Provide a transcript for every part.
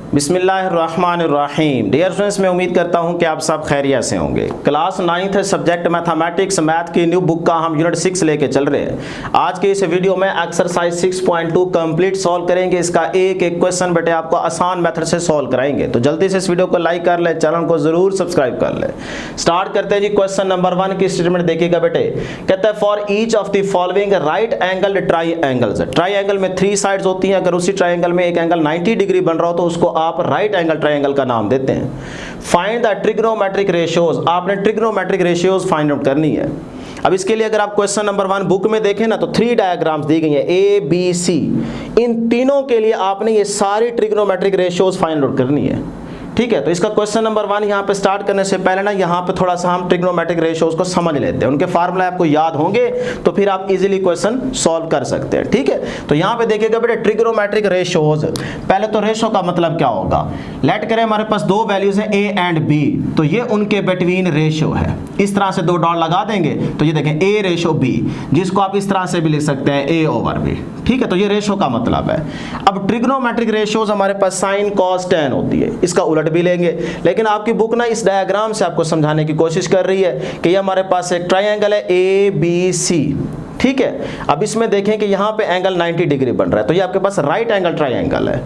बिस्मिल्लाहिर्रहमानिर्रहीम। Dear friends, मैं उम्मीद करता हूं कि आप सब खैरियत से होंगे। क्लास 9th है, सब्जेक्ट मैथमेटिक्स, मैथ की न्यू बुक का हम यूनिट 6 लेके चल रहे हैं। आज के इस वीडियो में एक्सरसाइज 6.2 कंप्लीट सॉल्व करेंगे। इसका एक एक क्वेश्चन बेटे आपको आसान मेथड से सॉल्व कराएंगे। तो जल्दी से इस वीडियो को लाइक कर ले, चैनल को जरूर सब्सक्राइब कर ले। स्टार्ट करते हैं जी। क्वेश्चन नंबर 1 की स्टेटमेंट देखिएगा बेटे। कहता है for each of the following right angle triangles. Triangle में 3 साइड्स होती हैं। अगर उसी ट्राइएंगल में एक एंगल 90 डिग्री बन रहा हो तो उसको आप राइट एंगल ट्राइएंगल का नाम देते हैं। Find the trigonometric ratios. आपने ट्रिग्नोमेट्रिक रेशियोज फाइंड आउट करनी है। अब इसके लिए अगर आप क्वेश्चन नंबर 1 बुक में देखें ना तो 3 डायग्राम्स दी गई है, ए बी सी। इन तीनों के लिए आपने ये सारी ट्रिग्नोमेट्रिक रेशियोज फाइंड आउट करनी है। ठीक है, तो इसका क्वेश्चन नंबर 1 यहाँ पे स्टार्ट करने से पहले ना यहाँ पे थोड़ा सा हम ट्रिग्नोमेट्रिक रेशियोज को समझ लेते हैं। उनके फार्मूला आपको याद होंगे तो फिर आप इजीली क्वेश्चन सॉल्व कर सकते हैं। ठीक है, तो यहाँ पे देखिएगा बेटे ट्रिग्नोमेट्रिक रेशियोज। पहले तो रेशो का मतलब क्या होगा। लेट करें हमारे पास 2 वैल्यूज है ए एंड बी, तो ये उनके बिटवीन रेशियो है। इस तरह से 2 डॉट लगा देंगे तो ये देखें ए रेशो बी, जिसको आप इस तरह से भी लिख सकते हैं ए ओवर बी। ठीक है, तो ये रेशो का मतलब है। अब ट्रिग्नोमेट्रिक रेशियोज हमारे पास साइन कॉस टेन होती है, इसका उलट भी लेंगे। लेकिन आपकी बुक ना इस डायग्राम से आपको समझाने की कोशिश कर रही है कि ये हमारे पास एक ट्राइंगल है ए बी सी। ठीक है, अब इसमें देखें कि यहाँ पे एंगल 90 डिग्री बन रहा है, तो ये आपके पास राइट एंगल ट्राइंगल है।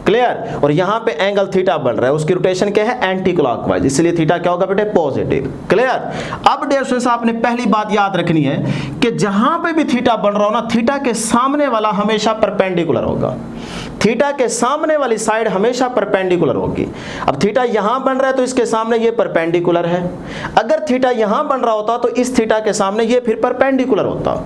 क्लियर। और यहाँ पे एंगल थीटा बन रहा है, उसकी रोटेशन क्या है एंटी क्लॉकवाइज, इसलिए थीटा क्या होगा बेटे पॉजिटिव। क्लियर। अब डियर स्टूडेंट्स, आपने पहली बात याद रखनी है कि जहां पे भी थीटा बन रहा हो ना, थीटा के सामने वाला हमेशा परपेंडिकुलर होगा। थीटा के सामने वाली साइड हमेशा परपेंडिकुलर होगी। अब थीटा यहां बन रहा है तो इसके सामने ये परपेंडिकुलर है। अगर थीटा यहां बन रहा होता तो इस थीटा के सामने ये फिर परपेंडिकुलर होता।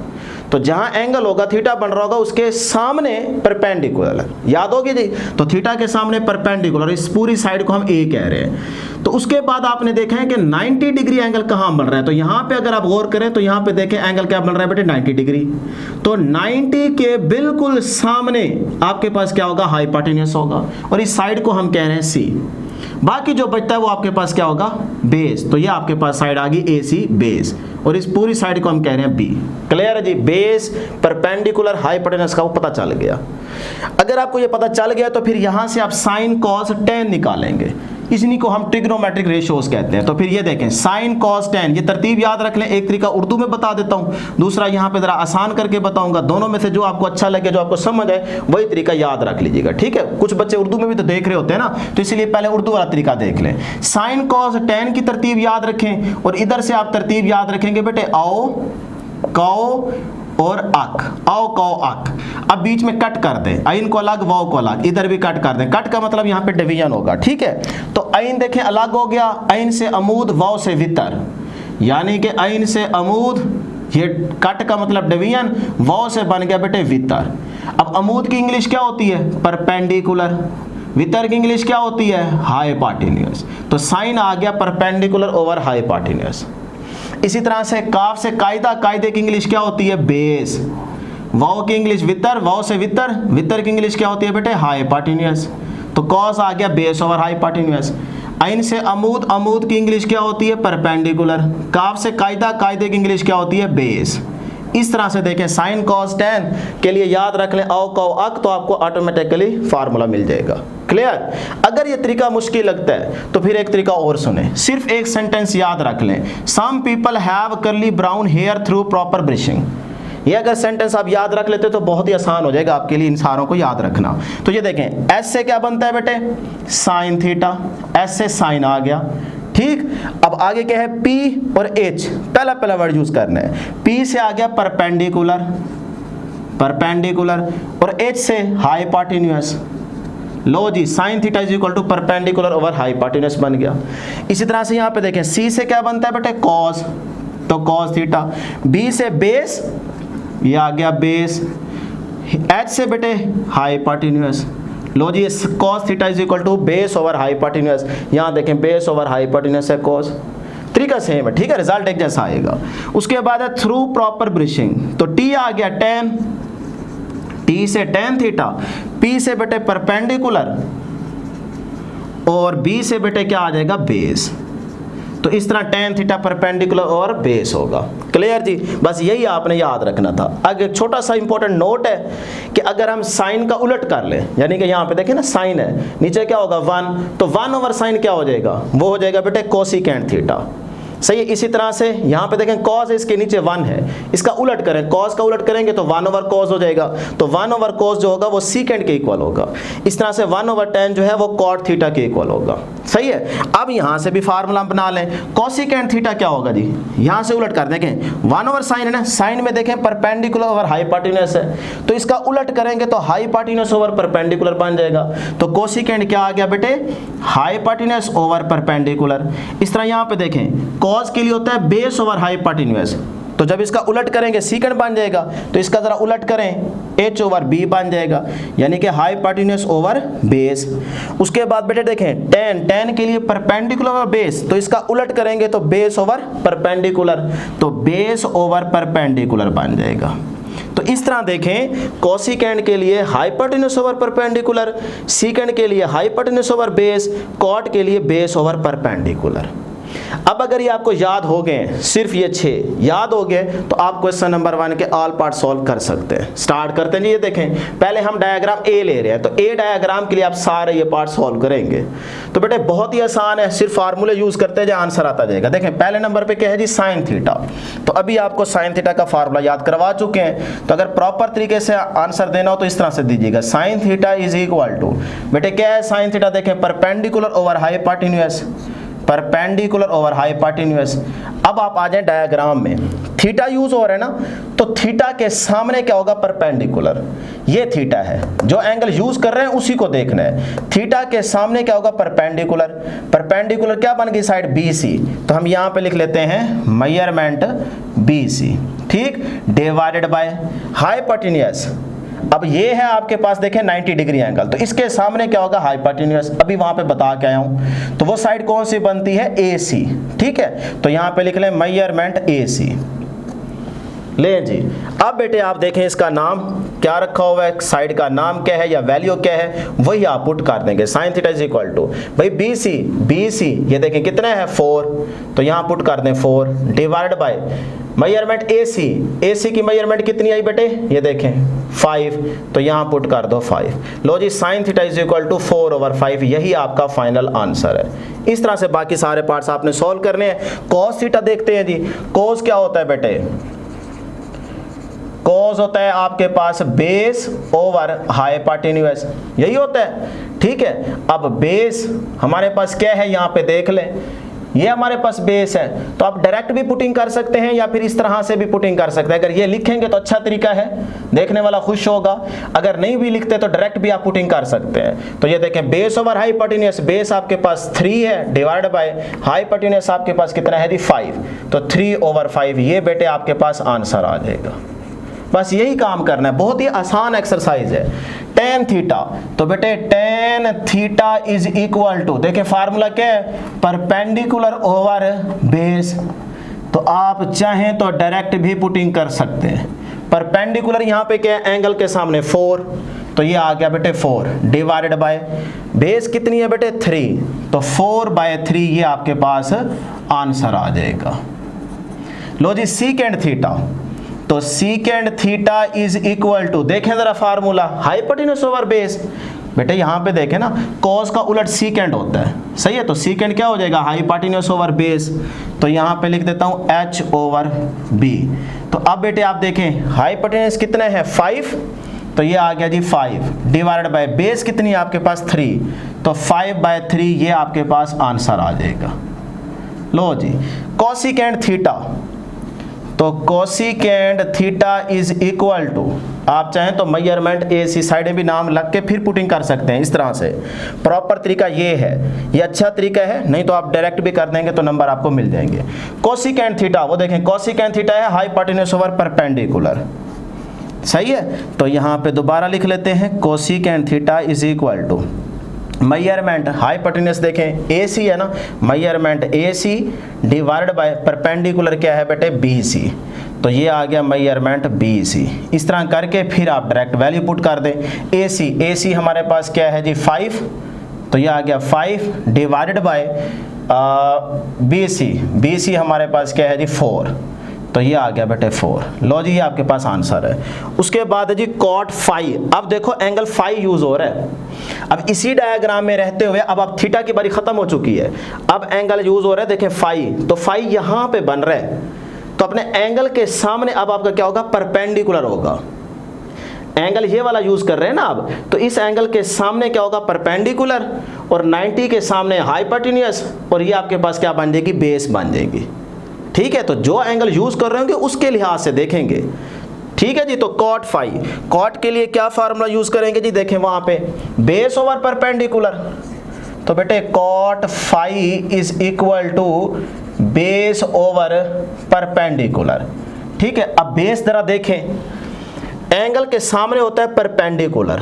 तो जहां एंगल होगा थीटा बन रहा होगा उसके सामने परपेंडिकुलर, याद होगी जी। तो थीटा के सामने परपेंडिकुलर, इस पूरी साइड को हम ए कह रहे हैं। तो उसके बाद आपने देखा है कि 90 डिग्री एंगल कहां बन रहा है, तो यहां पे अगर आप गौर करें तो यहां पे देखें एंगल क्या बन रहा है बेटे 90 डिग्री। तो 90 के बिल्कुल सामने आपके पास क्या होगा हाइपोटेन्यूस होगा, और इस साइड को हम कह रहे हैं सी। बाकी जो बचता है वो आपके पास क्या होगा बेस। तो ये आपके पास साइड आ गई ए सी बेस, और इस पूरी साइड को हम कह रहे हैं बी। क्लियर है जी। बेस परपेंडिकुलर हाइपोटेन्यूस का वो पता चल गया। अगर आपको ये पता चल गया तो फिर यहां से आप साइन कॉस टेन निकालेंगे, इन्हीं को हम ट्रिग्नोमेट्रिक रेशियोज कहते हैं। तो फिर ये देखें साइन कॉस टेन, ये तरतीब याद रख लें। एक तरीका उर्दू में बता देता हूं, दूसरा यहां पे जरा आसान करके बताऊंगा। दोनों में से जो आपको अच्छा लगे, जो आपको समझ आए, वही तरीका याद रख लीजिएगा। ठीक है, कुछ बच्चे उर्दू में भी तो देख रहे होते हैं ना, तो इसलिए पहले उर्दू वाला तरीका देख लें। साइन कॉस टेन की तरतीब याद रखें, और इधर से आप तरतीब याद रखेंगे बेटे आओ कौ और अक, आओ कौ अक। अब बीच में कट कर दें, आइन को अलग वाओ को अलग, इधर भी कट कर दें। कट का मतलब यहाँ पे डिवीजन होगा। ठीक है, तो आइन देखें अलग हो गया, आइन से अमूद वाओ से वितर, यानी कि आइन से अमूद, ये कट का मतलब डिवीजन, वाओ से बन गया बेटे वितर। अब अमूद की इंग्लिश क्या होती है परपेंडिकुलर, वितर की इंग्लिश क्या होती है हाइपोटेन्यूस। तो साइन आ गया परपेंडिकुलर ओवर हाइपोटेन्यूस। इसी तरह से काफ से कायदा, कायदे की इंग्लिश क्या होती है बेस। वाओ की इंग्लिश वितर, वाओ से वितर, वितर की इंग्लिश क्या होती है बेटे हाइपोटेन्यूस। तो कॉस आ गया बेस ओवर हाइपोटेन्यूस। आइन से अमूद, अमूद की इंग्लिश क्या होती है परपेंडिकुलर। काफ से कायदा, कायदे की इंग्लिश क्या होती है बेस। इस तरह से देखें साइन कॉस टेन के लिए याद रख लें आओ कौ अक, तो आपको ऑटोमेटिकली फार्मूला मिल जाएगा। क्लियर। अगर ये तरीका मुश्किल लगता है तो फिर एक तरीका और सुने, सिर्फ एक सेंटेंस याद रख लें। Some people have curly brown hair through proper brushing. ये अगर सेंटेंस आप याद रख लेते तो बहुत ही आसान हो जाएगा आपके लिए इन सारों को याद रखना। तो ये देखें एस से क्या बनता है बेटे साइन थीटा, एस से साइन आ गया। ठीक, अब आगे क्या है P और H, पहला वर्ड यूज करना है। P से आ गया परपेंडिकुलर, परपेंडिकुलर, और H से हाइपोटेन्यूस। लो जी sine theta is equal to perpendicular over hypotenuse बन गया। इसी तरह से यहाँ पे देखें C से क्या बनता है बेटे कॉस, तो कॉस थीटा। B से बेस, ये आ गया बेस। H से बेटे हाइपोटेन्यूस। लो जी cos theta is equal to base over hypotenuse. यहाँ देखें बेस ओवर हाइपोटेन्यूस है cos, तरीका सेम है। ठीक है, रिजल्ट एक जैसा आएगा। उसके बाद है थ्रू प्रॉपर ब्रशिंग, तो T आ गया टेन, T से टेन थीटा, P से बेटे परपेंडिकुलर, और B से बेटे क्या आ जाएगा बेस। तो इस तरह tan theta perpendicular over base होगा। क्लियर जी, बस यही आपने याद रखना था। अगर एक छोटा सा इंपॉर्टेंट नोट है कि अगर हम साइन का उलट कर ले, यानी कि यहाँ पे देखें ना साइन है, नीचे क्या होगा 1, तो 1 ओवर साइन क्या हो जाएगा, वो हो जाएगा बेटे कोसिकेंट थीटा। सही है। इसी तरह से यहाँ पे देखें कॉस है, इसके नीचे 1 है, इसका उलट करें, कॉस का उलट करेंगे तो 1 ओवर कॉस हो जाएगा, तो 1 ओवर कॉस जो होगा वो सीकेंट के इक्वल होगा। इस तरह से 1 ओवर tan जो है वो कॉट थीटा के इक्वल होगा। सही है। अब यहाँ से भी फार्मूला बना लें, कोसिकेंट थीटा क्या होगा जी, यहाँ से उलट कर देखें, 1 ओवर साइन है ना, साइन में देखें परपेंडिकुलर ओवर हाइपोटेन्यूज है, तो इसका उलट करेंगे तो हाइपोटेन्यूज ओवर परपेंडिकुलर बन जाएगा। तो कोसिकेंट क्या आ गया बेटे, हाइपोटेन्यूज ओवर परपेंडिकुलर। इस तरह यहाँ पे देखें कॉस के लिए होता है बेस ओवर हाइपोटेन्यूज, तो जब इसका उलट करेंगे सीकेंट बन जाएगा, तो इसका जरा उलट करें h ओवर b बन जाएगा, यानी कि हाइपोटेन्यूज ओवर बेस। उसके बाद बेटे देखें tan के लिए परपेंडिकुलर ओवर बेस, तो इसका उलट करेंगे तो बेस ओवर परपेंडिकुलर, तो बेस ओवर परपेंडिकुलर बन जाएगा। तो इस तरह देखें कोसिकेंट के लिए हाइपोटेन्यूज ओवर परपेंडिकुलर, सीकेंट के लिए हाइपोटेन्यूज ओवर बेस, कॉट के लिए बेस ओवर परपेंडिकुलर। अब अगर ये आपको याद हो गए, सिर्फ ये 6 याद हो गए, तो आप क्वेश्चन नंबर 1 के ऑल पार्ट सॉल्व कर सकते हैं। स्टार्ट करते हैं। ये देखें पहले हम डायग्राम ए ले रहे हैं, तो ए डायग्राम के लिए आप सारे ये पार्ट सॉल्व करेंगे। तो बेटे बहुत ही आसान है, सिर्फ फार्मूले यूज करते जाए आंसर आता जाएगा। देखें पहले नंबर पे क्या है जी, साइन थीटा। तो अभी आपको साइन थीटा का फार्मूला याद करवा चुके हैं, तो अगर प्रॉपर तरीके से आंसर देना हो तो इस तरह से दीजिएगा, sine theta is equal to, बेटे क्या है साइन थीटा, देखें perpendicular over hypotenuse, perpendicular over hypotenuse. अब आप आ जाए डायग्राम में, थीटा यूज हो रहा है ना, तो थीटा के सामने क्या होगा, परपेंडिकुलर। ये थीटा है, जो एंगल यूज कर रहे हैं उसी को देखना है। थीटा के सामने क्या होगा, परपेंडिकुलर। परपेंडिकुलर क्या बन गई साइड BC, तो हम यहाँ पे लिख लेते हैं मेजरमेंट BC, ठीक, डिवाइडेड बाय हाइपोटेन्यूज। अब ये है आपके पास देखें 90 डिग्री एंगल, तो इसके सामने क्या होगा, हाइपोटेन्यूज। अभी वहां पे बता के आया हूं, तो वो साइड कौन सी बनती है, AC, ठीक है। तो यहां पे लिख लें मेजरमेंट AC, ले जी। अब बेटे आप देखें इसका नाम क्या रखा हुआ है, साइड का नाम क्या है या वैल्यू क्या है, वही आप पुट कर देंगे। Sine theta is equal to भाई BC ये देखें कितना है 4, तो यहाँ पुट कर दें 4 डिवाइड बाय मेजरमेंट AC की मेजरमेंट कितनी आई बेटे, ये देखें 5, तो यहाँ पुट कर दो 5। लो जी, sine theta is equal to 4 over 5, यही आपका फाइनल आंसर है। इस तरह से बाकी सारे पार्ट्स आपने सॉल्व करने हैं। कॉस थीटा देखते हैं जी, कॉस क्या होता है बेटे, कॉस होता है आपके पास बेस ओवर हाइपोटेन्यूज, यही होता है, ठीक है। अब बेस हमारे पास क्या है, यहाँ पे देख लें, ये हमारे पास बेस है, तो आप डायरेक्ट भी पुटिंग कर सकते हैं या फिर इस तरह से भी पुटिंग कर सकते हैं। अगर ये लिखेंगे तो अच्छा तरीका है, देखने वाला खुश होगा। अगर नहीं भी लिखते तो डायरेक्ट भी आप पुटिंग कर सकते हैं। तो ये देखें बेस ओवर हाइपोटेन्यूज, बेस आपके पास 3 है डिवाइड बाय हाइपोटेन्यूज आपके पास कितना है जी 5, तो 3 ओवर 5, ये बेटे आपके पास आंसर आ जाएगा। बस यही काम करना है, बहुत ही आसान एक्सरसाइज है। tan थीटा, तो बेटे tan theta is equal to, देखें फार्मूला क्या है, परपेंडिकुलर ओवर बेस। तो आप चाहें तो डायरेक्ट भी पुटिंग कर सकते हैं। परपेंडिकुलर यहाँ पे क्या है, एंगल के सामने 4, तो ये आ गया बेटे 4 डिवाइडेड बाय बेस कितनी है बेटे 3, तो 4/3 ये आपके पास आंसर आ जाएगा। लो जी, सीकेंड थीटा, तो secant theta is equal to, देखें जरा फार्मूला, हाइपोटेन्यूज ओवर बेस। बेटे यहाँ पे देखें ना, कॉस का उलट सीकेंड होता है, सही है। तो सीकेंड क्या हो जाएगा, हाइपोटेन्यूज ओवर बेस। तो यहाँ पे लिख देता हूँ H ओवर B। तो अब बेटे आप देखें हाइपोटेन्यूज कितना है 5, तो ये आ गया जी 5 डिवाइडेड बाय बेस कितनी है आपके पास 3, तो 5/3 ये आपके पास आंसर आ जाएगा। लो जी, कोसिकेंड थीटा, तो cosecant theta is equal to, आप चाहें तो मेजरमेंट AC, साइड में भी नाम लग के फिर पुटिंग कर सकते हैं। इस तरह से प्रॉपर तरीका ये है, ये अच्छा तरीका है, नहीं तो आप डायरेक्ट भी कर देंगे तो नंबर आपको मिल जाएंगे। कोसिकेंड थीटा, वो देखें कोसिकेंड थीटा है हाइपोटेन्यूज ओवर परपेंडिकुलर, सही है। तो यहाँ पे दोबारा लिख लेते हैं, cosecant theta is equal to measurement hypotenuse देखें AC है ना, measurement AC divided by perpendicular क्या है बेटे BC, तो ये आ गया मेजरमेंट BC। इस तरह करके फिर आप डायरेक्ट वैल्यू पुट कर दें। AC हमारे पास क्या है जी 5, तो ये आ गया 5 डिवाइडेड बाय बी सी हमारे पास क्या है जी 4, तो ये आ गया बेटे 4। लो जी ये आपके पास आंसर है। उसके बाद है जी कॉट फाई। अब देखो एंगल फाई यूज हो रहा है। अब इसी डायग्राम में रहते हुए अब थीटा की बारी खत्म हो चुकी है, अब एंगल यूज हो रहा है, देखें फाई, तो फाई यहां पे बन रहा है, तो अपने एंगल के सामने अब आपका क्या होगा, परपेंडिकुलर होगा। एंगल ये वाला यूज कर रहे हैं ना अब, तो इस एंगल के सामने क्या होगा, परपेंडिकुलर, और 90 के सामने हाइपोटेन्यूस, और ये आपके पास क्या बन जाएगी, बेस बन जाएगी। ठीक है, तो जो एंगल यूज कर रहे होंगे उसके लिहाज से देखेंगे। ठीक है जी, तो कॉट फाई, कॉट के लिए क्या फार्मूला यूज करेंगे जी, देखें वहां पे बेस ओवर परपेंडिकुलर, तो बेटे cot phi is equal to base over perpendicular. ठीक है, अब बेस जरा देखें, एंगल के सामने होता है परपेंडिकुलर,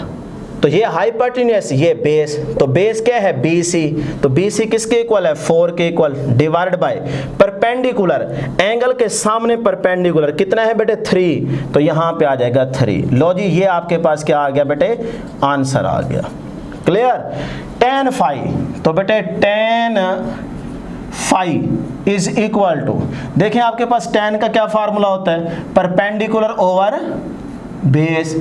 तो ये हाइपोटेन्यूस, ये बेस, तो बेस क्या है BC, तो BC किसके इक्वल है, 4 के equal, divide by perpendicular, angle के सामने परपेंडिकुलर कितना है बेटे 3, तो यहां पे आ जाएगा 3। लो जी ये आपके पास क्या आ गया बेटे, आंसर आ गया। क्लियर। tan फाई, तो बेटे tan phi is equal to, देखें आपके पास tan का क्या फार्मूला होता है, परपेंडिकुलर ओवर बेस।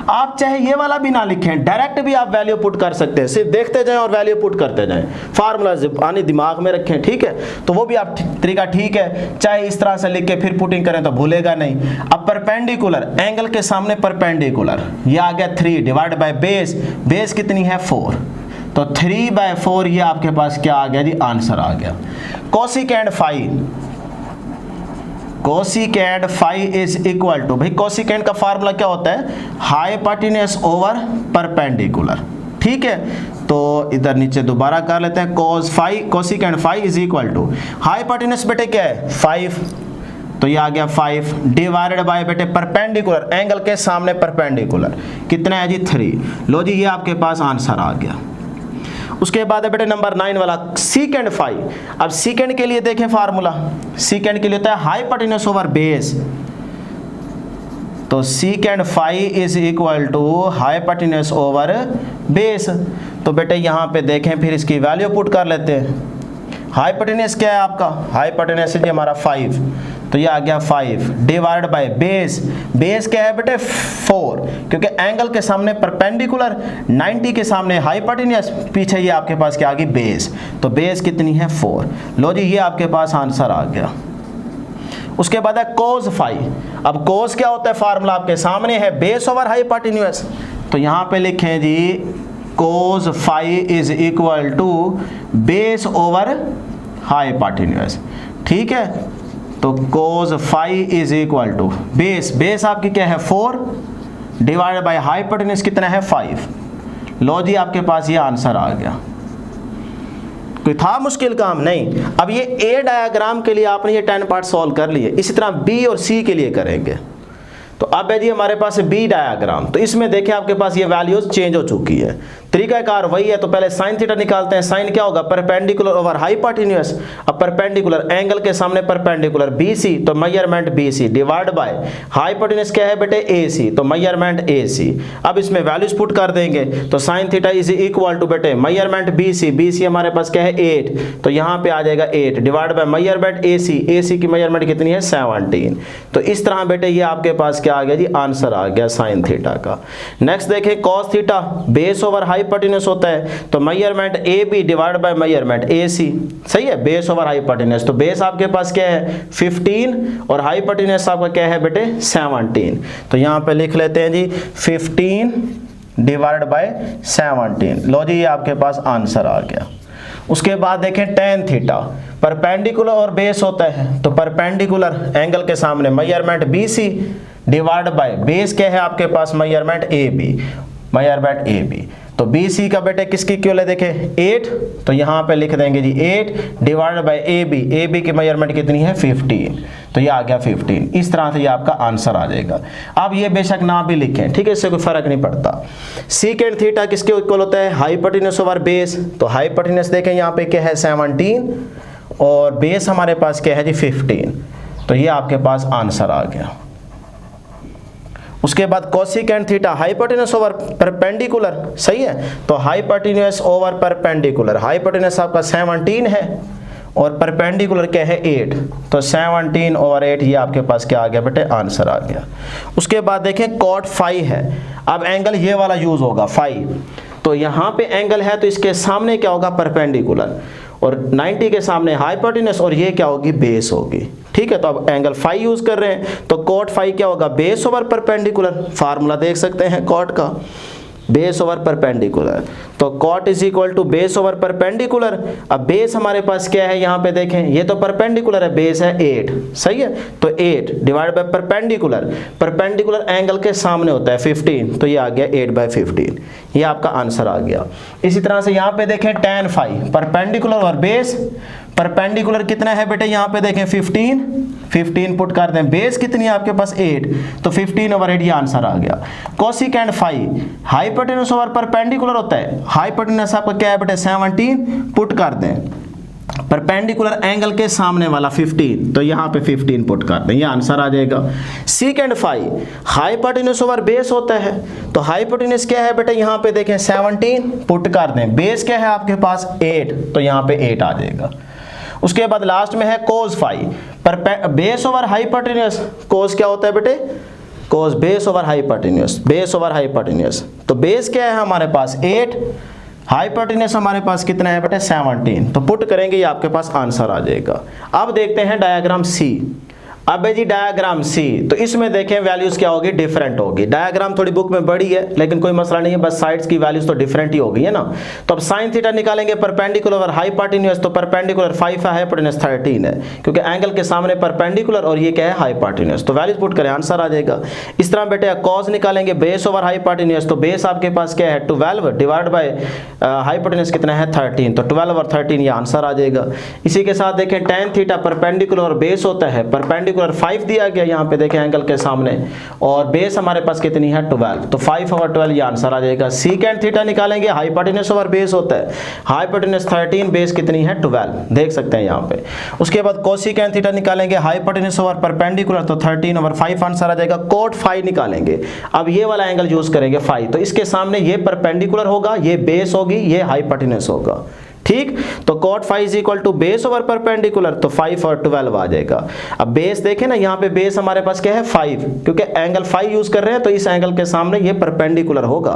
आप चाहे ये वाला भी ना लिखें, डायरेक्ट भी आप वैल्यू पुट कर सकते हैं, सिर्फ देखते जाएं और वैल्यू पुट करते जाएं, फार्मूला आने दिमाग में रखें। ठीक है, तो वो भी आप तरीका ठीक है, चाहे इस तरह से लिख के फिर पुटिंग करें तो भूलेगा नहीं। अब परपेंडिकुलर, एंगल के सामने परपेंडिकुलर, ये आ गया 3 डिवाइड बाय बेस, बेस कितनी है 4, तो 3/4 ये आपके पास क्या आ गया जी, आंसर आ गया। Cosecant phi, cosecant phi is equal to, भाई कोसिकेंड का फार्मूला क्या होता है, हाइपोटेन्यूस ओवर परपेंडिकुलर। ठीक है, तो इधर नीचे दोबारा कर लेते हैं, cos phi, cosecant phi is equal to hypotenuse बेटे क्या है 5, तो ये आ गया 5 डिवाइडेड बाय बेटे परपेंडिकुलर, एंगल के सामने परपेंडिकुलर कितना है जी 3। लो जी ये आपके पास आंसर आ गया। उसके बाद है बेटे नंबर 9 वाला सीकेंड फाई। अब सीकेंड के लिए देखें फार्मूला, सीकेंड के लिए होता है हाइपोटेन्यूस ओवर बेस, तो secant phi is equal to hypotenuse over base. तो बेटे यहां पे देखें, फिर इसकी वैल्यू पुट कर लेते हैं। हाइपोटेन्यूस क्या है आपका, हाइपोटेन्यूस है हमारा 5, तो ये आ गया 5 डिवाइड बाय बेस, बेस क्या है बेटे 4, क्योंकि एंगल के सामने परपेंडिकुलर, 90 के सामने हाइपोटेन्यूस, पीछे ये आपके पास क्या आ गई बेस, तो बेस कितनी है 4। लो जी ये आपके पास आंसर आ गया। उसके बाद है कोस फाई। अब कोस क्या होता है, फार्मूला आपके सामने है, बेस ओवर हाइपोटेन्यूस, तो यहां पे लिखें जी cos phi is equal to base over hypotenuse. ठीक है, तो cos phi is equal to base, base आपकी क्या है 4 डिवाइडेड बाय हाइपोटेन्यूस कितना है 5। लो जी आपके पास ये आंसर आ गया। कोई था मुश्किल काम नहीं। अब ये ए डायग्राम के लिए आपने ये 10 पार्ट सॉल्व कर लिए, इसी तरह बी और सी के लिए करेंगे। तो अब है जी हमारे पास बी डायग्राम, तो इसमें देखें आपके पास ये वैल्यूज चेंज हो चुकी है, तरीकाकार वही है। तो पहले साइन थीटा निकालते हैं, साइन क्या होगा परपेंडिकुलर ओवर हाइपोटेन्यूस, अब परपेंडिकुलर एंगल के सामने परपेंडिकुलर BC, तो measurement BC divide by hypotenuse क्या है बेटे AC, तो मेजरमेंट AC। अब इसमें वैल्यूज पुट कर देंगे, तो sine theta is equal to बेटे मेजरमेंट BC, BC हमारे पास क्या है 8, तो यहाँ पे आ जाएगा 8 divide by measurement AC, AC की मेजरमेंट कितनी है 17। तो इस तरह बेटे ये आपके पास क्या आ गया जी, आंसर आ गया साइन थीटा का। नेक्स्ट देखें cos theta, base over hypotenuse होता है, तो measurement AB divide by measurement AC, सही है, बेस ओवर हाइपोटेन्यूस, तो बेस आपके पास क्या है 15 और हाइपोटेन्यूस आपका क्या है बेटे 17, तो यहां पे लिख लेते हैं जी 15 डिवाइड बाय 17। लो जी ये आपके पास आंसर आ गया। उसके बाद देखें tan थीटा, परपेंडिकुलर और बेस होता है, तो परपेंडिकुलर एंगल के सामने measurement BC divide by base क्या है आपके पास मेजरमेंट AB, मेजरमेंट AB, तो BC का बेटे किसकी इक्वल है देखें 8, तो यहाँ पे लिख देंगे जी 8 डिवाइड बाय AB, AB की मेजरमेंट कितनी है 15, तो ये आ गया 15। इस तरह से ये आपका आंसर आ जाएगा। अब ये बेशक ना भी लिखें, ठीक है, इससे कोई फर्क नहीं पड़ता। सीकेंड थीटा किसके इक्वल होता है हाइपोटेन्यूस ओवर बेस, तो हाइपोटेन्यूस देखें यहाँ पे क्या है 17 और बेस हमारे पास क्या है जी 15, तो ये आपके पास आंसर आ गया। उसके बाद cosecant theta hypotenuse over perpendicular, सही है, तो हाइपोटेन्यूस ओवर परपेंडिकुलर, हाइपोटेन्यूस आपका 17 है और परपेंडिकुलर क्या है 8, तो 17/8 ये आपके पास क्या आ गया बेटे, आंसर आ गया। उसके बाद देखें कॉट फाई है, अब एंगल ये वाला यूज होगा फाई, तो यहाँ पे एंगल है तो इसके सामने क्या होगा, परपेंडिकुलर, और 90 के सामने हाइपोटेन्यूज, और ये क्या होगी, बेस होगी। ठीक है, तो अब एंगल फाई यूज कर रहे हैं, तो कॉट फाई क्या होगा, बेस ओवर परपेंडिकुलर, फार्मूला देख सकते हैं कॉट का, बेस ओवर परपेंडिकुलर, तो cot is equal to base over perpendicular. अब बेस हमारे पास क्या है, यहाँ पे देखें ये तो परपेंडिकुलर है, बेस है 8, सही है, तो 8 divide by perpendicular, perpendicular angle के सामने होता है 15, तो ये आ गया 8/15, ये आपका आंसर आ गया। इसी तरह से यहाँ पे देखें tan फाई, परपेंडिकुलर और बेस, परपेंडिकुलर कितना है बेटे, यहाँ पे देखें 15 पुट कर दें, बेस कितनी है आपके पास 8, तो 15/8 ये आंसर आ गया। Cosecant phi, hypotenuse over perpendicular होता है, हाइपोटेन्यूज आपका क्या है बेटे 17, पुट कर दें, परपेंडिकुलर एंगल के सामने वाला 15, तो यहाँ पे 15 पुट कर दें, ये आंसर आ जाएगा। Secant phi, hypotenuse over base होता है, तो हाइपोटेन्यूज क्या है बेटे, यहाँ पे देखें 17 पुट कर दें, बेस क्या है आपके पास 8, तो यहाँ पे 8 आ जाएगा। उसके बाद लास्ट में है cos phi, base over hypotenuse, cos क्या होता है बेटे, cos base over hypotenuse, base over hypotenuse, तो बेस क्या है हमारे पास 8, हाइपोटेन्यूज हमारे पास कितना है बेटे 17, तो पुट करेंगे ये आपके पास आंसर आ जाएगा। अब देखते हैं डायग्राम सी। अब जी डायग्राम सी, तो इसमें देखें वैल्यूज क्या होगी, डिफरेंट होगी। डायग्राम थोड़ी बुक में बड़ी है लेकिन कोई मसला नहीं है, बस साइड्स की वैल्यूज तो डिफरेंट ही होगी है ना। तो अब साइन थीटा निकालेंगे परपेंडिकुलर और हाइपोटेन्यूज, तो परपेंडिकुलर 5 है, हाइपोटेन्यूज 13 है, क्योंकि एंगल के सामने परपेंडिकुलर और ये क्या है हाइपोटेन्यूज, तो वैल्यूज पुट करें आंसर आ जाएगा। इस तरह बेटे कॉस निकालेंगे बेस ओवर हाइपोटेन्यूज, तो बेस आपके पास क्या है 12 डिवाइड बाय हाइपोटेन्यूज कितना है 13, तो 12/13 ये आंसर आ जाएगा। इसी के साथ देखें tan थीटा परपेंडिकुलर और बेस होता है, परपेंडिकुलर 5 दिया गया यहाँ पे देखें एंगल के सामने, और बेस हमारे पास कितनी है 12, तो 5/12 ये आंसर आ जाएगा। सीकेंड थीटा निकालेंगे, हाइपोटेन्यूज ओवर बेस होता है, हाइपोटेन्यूज 13, बेस कितनी है 12, देख सकते हैं यहाँ पे। उसके बाद कोसिकेंड थीटा निकालेंगे, हाइपोटेन्यूज ओवर परपेंडिकुलर, तो 13/5 आंसर आ जाएगा। कोट फाई निकालेंगे, अब ये वाला एंगल यूज करेंगे फाई, तो इसके सामने ये परपेंडिकुलर होगा, ये बेस होगी, ये हाइपोटेन्यूज होगा, ठीक। तो cot phi is equal to base over perpendicular, तो 5 और 12 आ जाएगा। अब बेस देखें ना, यहाँ पे बेस हमारे पास क्या है 5, क्योंकि एंगल 5 यूज कर रहे हैं, तो इस एंगल के सामने ये परपेंडिकुलर होगा,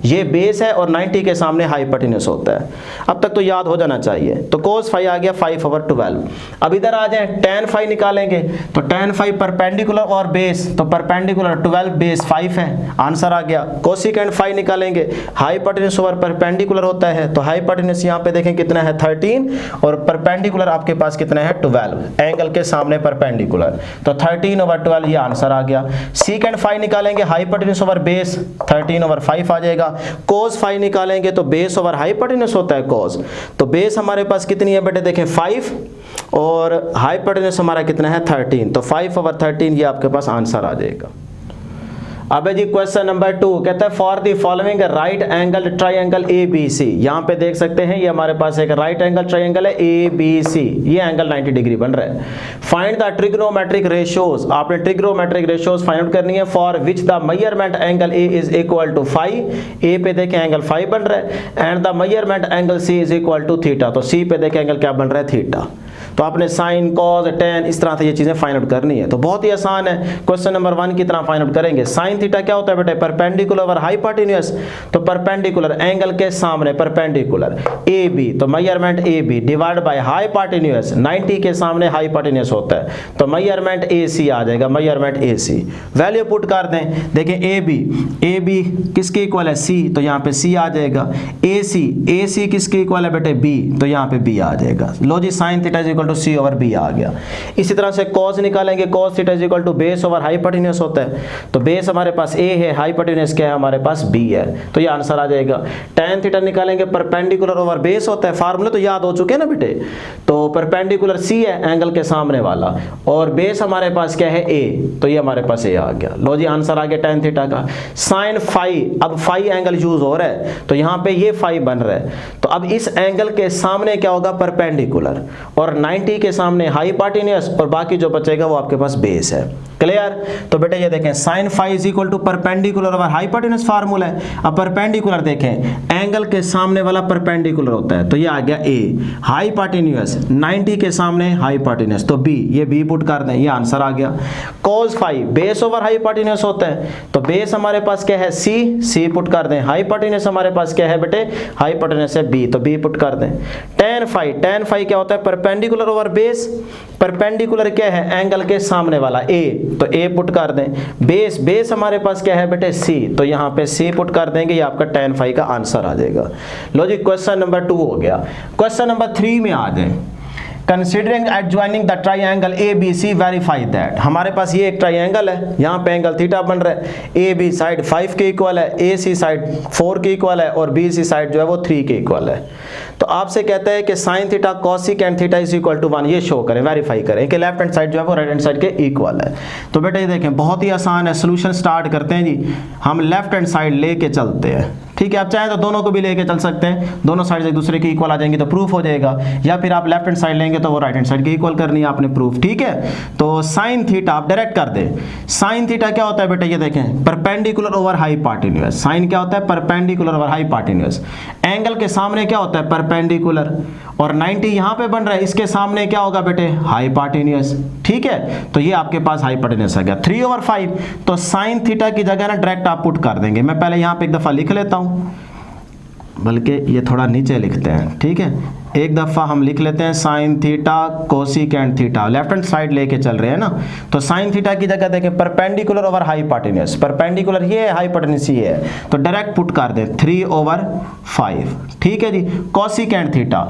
ये बेस है, और 90 के सामने हाइपोटेन्यूज होता है। अब तक तो याद हो जाना चाहिए। तो कोस फाई आ गया 5/12। अब इधर आ जाए tan फाई निकालेंगे, तो tan फाई परपेंडिकुलर और बेस, तो परपेंडिकुलर 12 बेस 5 है, आंसर आ गया। कोसिकेंड फाई निकालेंगे, हाइपोटेन्यूज ओवर परपेंडिकुलर होता है, तो हाइपोटेन्यूज यहाँ पे कितना है 13, और परपेंडिकुलर आपके पास कितना है 12, एंगल के सामने परपेंडिकुलर, तो 13/12 ये आंसर आ गया। सीकेंड फाई निकालेंगे, हाइपोटेन्यूज ओवर बेस 13/5 आ जाएगा। कोस फाई निकालेंगे, तो बेस ओवर हाइपोटेन्यूज होता है कोस, तो बेस हमारे पास कितनी है बेटे देखें 5, और हाइपोटेन्यूज हमारा कितना है 13, तो 5/13 ये आपके पास आंसर आ जाएगा। अब जी क्वेश्चन नंबर 2 कहता है for the following right angle triangle ABC, यहाँ पे देख सकते हैं ये हमारे पास एक राइट एंगल ट्राइंगल है ABC, ये एंगल 90 डिग्री बन रहा है। फाइंड द ट्रिग्नोमेट्रिक रेशियोज, आपने ट्रिग्नोमेट्रिक रेशियोज फाइंड आउट करनी है for which the measurement angle A is equal to phi, A पे देखें एंगल फाई बन रहा है, and the measurement angle C is equal to theta, तो C पे देखें एंगल क्या बन रहा है थीटा। तो आपने साइन कॉस टेन इस तरह से ये चीजें फाइंड आउट करनी है, तो बहुत ही आसान है। क्वेश्चन नंबर 1 की तरह फाइंड आउट करेंगे। साइन थीटा क्या होता है बेटे परपेंडिकुलर ओवर हाइपोटेन्यूज, तो परपेंडिकुलर एंगल के सामने परपेंडिकुलर AB, तो measurement AB divide by hypotenuse 90 के सामने हाइपोटेन्यूज होता है, तो मेजरमेंट AC आ जाएगा, मेजरमेंट AC। वैल्यू पुट कर दें, देखिए AB किसके इक्वल है C, तो यहाँ पे C आ जाएगा। AC किसके इक्वल है बेटे B, तो यहाँ पे B आ जाएगा। लो जी sine theta is equal to C over B आ गया। इसी तरह से cos निकालेंगे, cos theta is equal to base over hypotenuse होता है, तो बेस हमारे पास A है, हाइपोटेन्यूज क्या है हमारे पास B है, तो ये आंसर आ जाएगा। tan थीटा निकालेंगे, परपेंडिकुलर ओवर बेस होता है, फार्मूले तो याद हो चुके हैं ना बेटे, तो परपेंडिकुलर C है एंगल के सामने वाला, और बेस हमारे पास क्या है A, तो ये हमारे पास A आ गया। लो जी आंसर आ गया tan थीटा का। साइन फाई, अब फाई एंगल यूज हो रहा है, तो यहाँ पे ये फाई बन रहा है, तो अब इस एंगल के सामने क्या होगा परपेंडिकुलर, और 90 के सामने हाइपोटेन्यूज, और बाकी जो बचेगा वो आपके पास बेस है। क्लियर। तो बेटे ये देखें sine phi is equal to perpendicular over hypotenuse formula है। अब परपेंडिकुलर देखें एंगल के सामने वाला परपेंडिकुलर होता है, तो ये आ गया ए, हाइपोटेन्यूज 90 के सामने हाइपोटेन्यूज, तो बी, ये बी पुट कर दें, ये आंसर आ गया। Cos phi base over hypotenuse होता है, तो बेस हमारे पास क्या है सी, सी पुट कर दें। हाइपोटेन्यूज हमारे पास क्या है बेटे, हाइपोटेन्यूज है बी, तो बी पुट कर दें। टेन फाई क्या होता है, परपेंडिकुलर ओवर बेस, परपेंडिकुलर क्या है एंगल के सामने वाला ए, तो ए पुट कर दें। बेस हमारे पास क्या है बेटे सी, तो यहाँ पे सी पुट कर देंगे, ये आपका tan फाई का आंसर आ जाएगा। लो जी क्वेश्चन नंबर 2 हो गया। क्वेश्चन नंबर 3 में आ जाए। Considering adjoining the triangle A B C verify that, हमारे पास ये एक ट्राइंगल है, यहाँ पे एंगल थीटा बन रहा है, ए बी साइड 5 के इक्वल है, ए सी साइड 4 के इक्वल है और बी सी साइड जो है वो 3 के इक्वल है। तो आपसे कहते हैं कि sine theta cosecant theta is equal to 1, ये शो करें, वेरीफाई करें कि लेफ्ट हैंड साइड जो है वो राइट हैंड साइड के इक्वल है। तो बेटा ये देखें बहुत ही आसान है, सोल्यूशन स्टार्ट करते हैं जी। हम लेफ्ट हैंड साइड लेके चलते हैं, ठीक है। आप चाहें तो दोनों को भी लेके चल सकते हैं, दोनों साइड एक दूसरे के इक्वल आ जाएंगे तो प्रूफ हो जाएगा, या फिर आप लेफ्ट हैंड साइड लेंगे तो वो राइट हैंड साइड के इक्वल करनी है आपने प्रूफ, ठीक है। तो साइन थीटा आप डायरेक्ट कर दे। साइन थीटा क्या होता है बेटा, ये देखें परपेंडिकुलर ओवर हाइपोटेन्यूज। साइन क्या होता है, परपेंडिकुलर ओवर हाइपोटेन्यूज। एंगल के सामने क्या होता है, परपेंडिकुलर, और 90 यहाँ पे बन रहा है, इसके सामने क्या होगा बेटे, हाइपोटेन्यूज, ठीक है। तो ये आपके पास हाइपोटेन्यूज आ गया 3/5। तो साइन थीटा की जगह ना डायरेक्ट आप पुट कर देंगे। मैं पहले यहाँ पे एक दफ़ा लिख लेता हूँ, बल्कि ये थोड़ा नीचे लिखते हैं, ठीक है। एक दफ़ा हम लिख लेते हैं sign theta cosecant theta, left hand side लेके चल रहे हैं ना। तो साइन थीटा की जगह देखें परपेंडिकुलर ओवर हाइपोटेन्यूज, परपेंडिकुलर ये है, हाइपोटेन्यूज ये है, तो डायरेक्ट पुट कर दें 3/5, ठीक है जी। कोसिकेंट थीटा,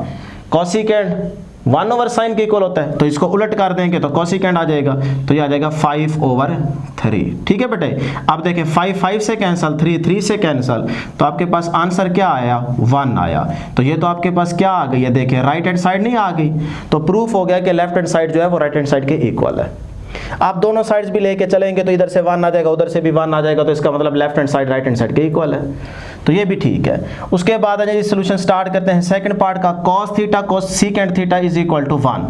कोसिकेंट 1/sin के इक्वल होता है, तो इसको उलट कर देंगे तो कोसिकेंट आ जाएगा, तो ये आ जाएगा 5/3, ठीक है बेटे। अब देखें 5 से कैंसल, 3 से कैंसल, तो आपके पास आंसर क्या आया, 1 आया। तो ये तो आपके पास क्या आ गई है, देखें राइट हैंड साइड नहीं आ गई, तो प्रूफ हो गया कि लेफ्ट हैंड साइड जो है वो राइट हैंड साइड के इक्वल है। आप दोनों साइड्स भी लेके चलेंगे तो इधर से 1 आ जाएगा, उधर से भी 1 आ जाएगा, तो इसका मतलब left hand side right hand side के इक्वल है, तो ये भी ठीक है। उसके बाद जी सोल्यूशन स्टार्ट करते हैं सेकंड पार्ट का। cos theta cosecant theta is equal to 1।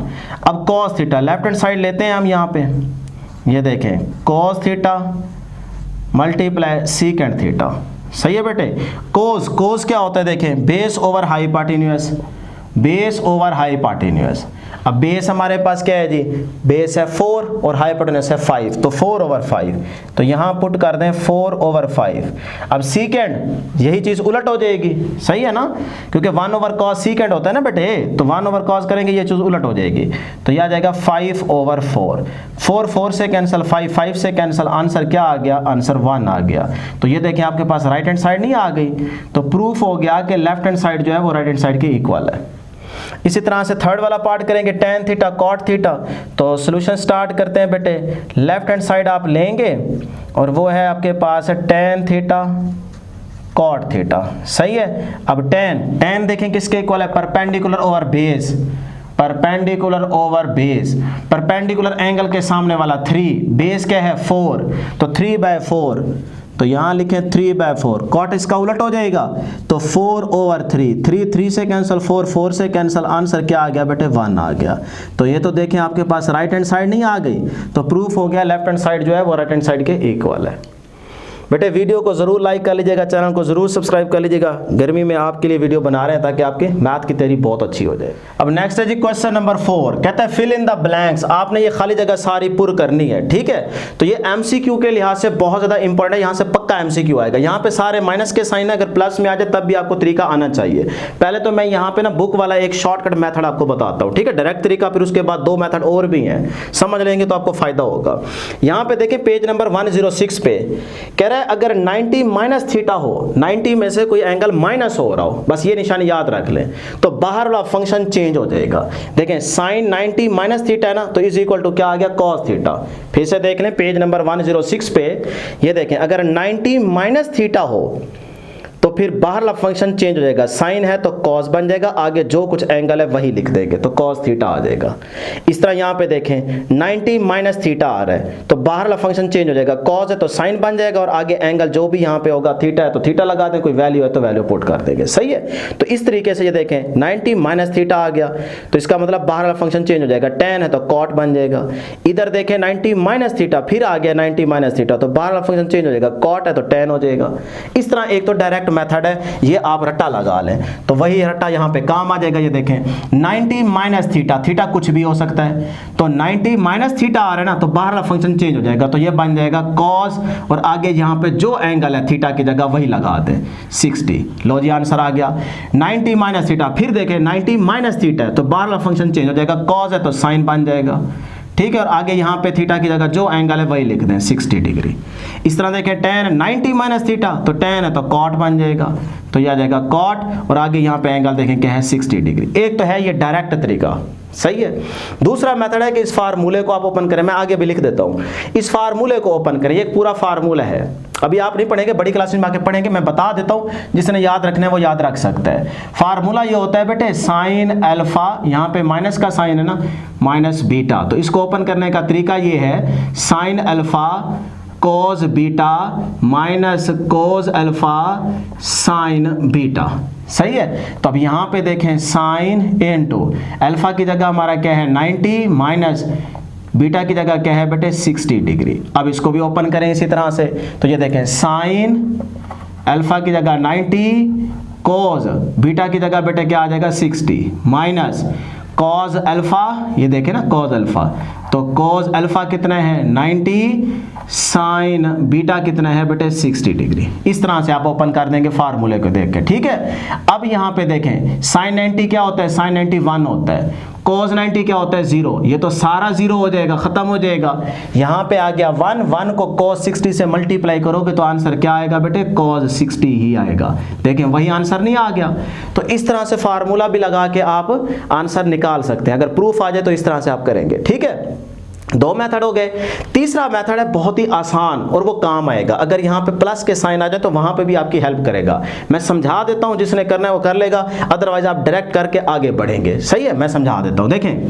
अब cos theta left hand side लेते हैं हम, यहाँ पे ये देखें cos theta multiply secant theta, सही है बेटे। cos क्या होता है, देखें base over hypotenuse, base over hypotenuse. अब बेस हमारे पास क्या है जी, बेस है 4 और हाइपोटेन्यूज है 5, तो 4/5, तो यहाँ पुट कर दें 4/5। अब सीकेंड यही चीज़ उलट हो जाएगी, सही है ना, क्योंकि 1/cos सीकेंड होता है ना बेटे, तो 1/cos करेंगे ये चीज़ उलट हो जाएगी, तो यह आ जाएगा 5/4। 4 से कैंसिल, 5 से कैंसिल, आंसर क्या आ गया, आंसर 1 आ गया। तो ये देखें आपके पास राइट हैंड साइड नहीं आ गई, तो प्रूफ हो गया कि लेफ्ट हैंड साइड जो है वो राइट हैंड साइड के इक्वल है। इसी तरह से थर्ड वाला पार्ट करेंगे tan थीटा cot थीटा। तो सॉल्यूशन स्टार्ट करते हैं बेटे, लेफ्ट हैंड साइड आप लेंगे और वो है आपके पास tan थीटा cot थीटा, सही है। अब tan देखें किसके इक्वल है, perpendicular over base, perpendicular over base, perpendicular angle के सामने वाला 3, बेस क्या है 4, तो 3/4, तो यहाँ लिखें 3/4। कॉट इसका उलट हो जाएगा, तो 4/3, 3 से कैंसिल, 4 से कैंसिल, आंसर क्या आ गया बेटे, 1 आ गया। तो ये तो देखें आपके पास राइट हैंड साइड नहीं आ गई, तो प्रूफ हो गया लेफ्ट हैंड साइड जो है वो राइट हैंड साइड के इक्वल है। बेटे वीडियो को ज़रूर लाइक कर लीजिएगा, चैनल को ज़रूर सब्सक्राइब कर लीजिएगा। गर्मी में आपके लिए वीडियो बना रहे हैं ताकि आपके मैथ की तैयारी बहुत अच्छी हो जाए। अब नेक्स्ट है जी क्वेश्चन नंबर 4, कहता है फिल इन द ब्लैंक्स। आपने ये खाली जगह सारी पुर करनी है, ठीक है। तो ये एमसीक्यू के लिहाज से बहुत ज़्यादा इंपॉर्टेंट है, यहाँ से पक्का एमसीक्यू आएगा। यहाँ पे सारे माइनस के साइन है, अगर प्लस में आ जाए तब भी आपको तरीका आना चाहिए। पहले तो मैं यहाँ पे ना बुक वाला एक शॉर्टकट मेथड आपको बताता हूँ, ठीक है, डायरेक्ट तरीका, फिर उसके बाद 2 मेथड और भी हैं, समझ लेंगे तो आपको फायदा होगा। यहाँ पे देखिए पेज नंबर 106 पे कह रहा है अगर 90 माइनस थीटा हो, 90 में से कोई एंगल माइनस हो रहा हो, बस ये निशानी याद रख लें, तो बाहर वाला फंक्शन चेंज हो जाएगा। देखें साइन 90 माइनस थीटा है ना, तो इज इक्वल टू क्या आ गया, कॉस थीटा। फिर से देख लें पेज नंबर 106 पे, ये देखें अगर 90 माइनस थीटा हो तो फिर बाहर वाला फंक्शन चेंज हो जाएगा, साइन है तो कॉस बन जाएगा, आगे जो कुछ एंगल है वही लिख देंगे तो कॉस थीटा आ जाएगा। इस तरह यहाँ पे देखें 90 माइनस थीटा आ रहा है तो बाहर वाला फंक्शन चेंज हो जाएगा, कॉस है तो साइन बन जाएगा और आगे एंगल जो भी यहाँ पे होगा थीटा है तो थीटा लगा दें, कोई वैल्यू है तो वैल्यू पुट कर देंगे। सही है, तो इस तरीके से ये देखें 90 माइनस थीटा आ गया तो इसका मतलब बाहर वाला फंक्शन चेंज हो जाएगा, टेन है तो कॉट बन जाएगा। इधर देखें 90 माइनस थीटा फिर आ गया 90 माइनस थीटा तो बाहर वाला फंक्शन चेंज हो जाएगा, कॉट है तो टेन हो जाएगा। इस तरह एक तो डायरेक्ट मेथड है, ये आप रट्टा लगा लें तो वही रट्टा यहाँ पे काम आ जाएगा। ये देखें 90 माइनस थीटा, थीटा कुछ भी हो सकता है तो 90 माइनस थीटा आ रहा है ना तो बाहर वाला फंक्शन चेंज हो जाएगा तो ये बन जाएगा कॉस और आगे यहाँ पे जो एंगल है थीटा की जगह वही लगा दें 60। लो जी आंसर आ गया 90 माइनस थीटा। फिर देखें 90 माइनस थीटा है तो बाहर वाला फंक्शन चेंज हो जाएगा, कॉस है तो साइन बन जाएगा, ठीक है, और आगे यहाँ पे थीटा की जगह जो एंगल है वही लिख दें 60 डिग्री। इस तरह देखें टेन 90 माइनस थीटा तो टेन है तो कॉट बन जाएगा तो यह आ जाएगा कॉट और आगे यहाँ पे एंगल देखें क्या है 60 डिग्री। एक तो है ये डायरेक्ट तरीका, सही है। दूसरा मेथड है कि इस फार्मूले को आप ओपन करें, मैं आगे भी लिख देता हूँ, इस फार्मूले को ओपन करें, एक पूरा फार्मूला है, अभी आप नहीं पढ़ेंगे बड़ी क्लास में आके पढ़ेंगे, मैं बता देता हूँ, जिसने याद रखना है वो याद रख सकता है। फार्मूला ये होता है बेटे साइन अल्फा, यहाँ पे माइनस का साइन है ना, माइनस बीटा, तो इसको ओपन करने का तरीका ये है sine alpha cos beta minus cos alpha sign beta. सही है, तो अब यहाँ पे देखें साइन इनटू अल्फा की जगह हमारा क्या है 90 माइनस बीटा की जगह क्या है बेटे 60 डिग्री। अब इसको भी ओपन करें इसी तरह से तो ये देखें साइन अल्फा की जगह 90 कोस बीटा की जगह बेटे क्या आ जाएगा 60 माइनस कॉस अल्फा, ये देखें ना कॉस अल्फा, तो कॉस अल्फा कितना है 90 साइन बीटा कितना है बेटे 60 डिग्री। इस तरह से आप ओपन कर देंगे फार्मूले को देख के, ठीक है। अब यहाँ पे देखें साइन 90 क्या होता है, साइन 90 1 होता है, cos 90 क्या होता है 0, ये तो सारा 0 हो जाएगा, खत्म हो जाएगा। यहाँ पे आ गया 1, 1 को cos 60 से मल्टीप्लाई करोगे तो आंसर क्या आएगा बेटे cos 60 ही आएगा। देखें वही आंसर नहीं आ गया, तो इस तरह से फार्मूला भी लगा के आप आंसर निकाल सकते हैं। अगर प्रूफ आ जाए तो इस तरह से आप करेंगे, ठीक है। दो मेथड हो गए। तीसरा मेथड है बहुत ही आसान और वो काम आएगा, अगर यहाँ पे प्लस के साइन आ जाए तो वहाँ पे भी आपकी हेल्प करेगा। मैं समझा देता हूँ, जिसने करना है वो कर लेगा, अदरवाइज आप डायरेक्ट करके आगे बढ़ेंगे। सही है, मैं समझा देता हूँ। देखें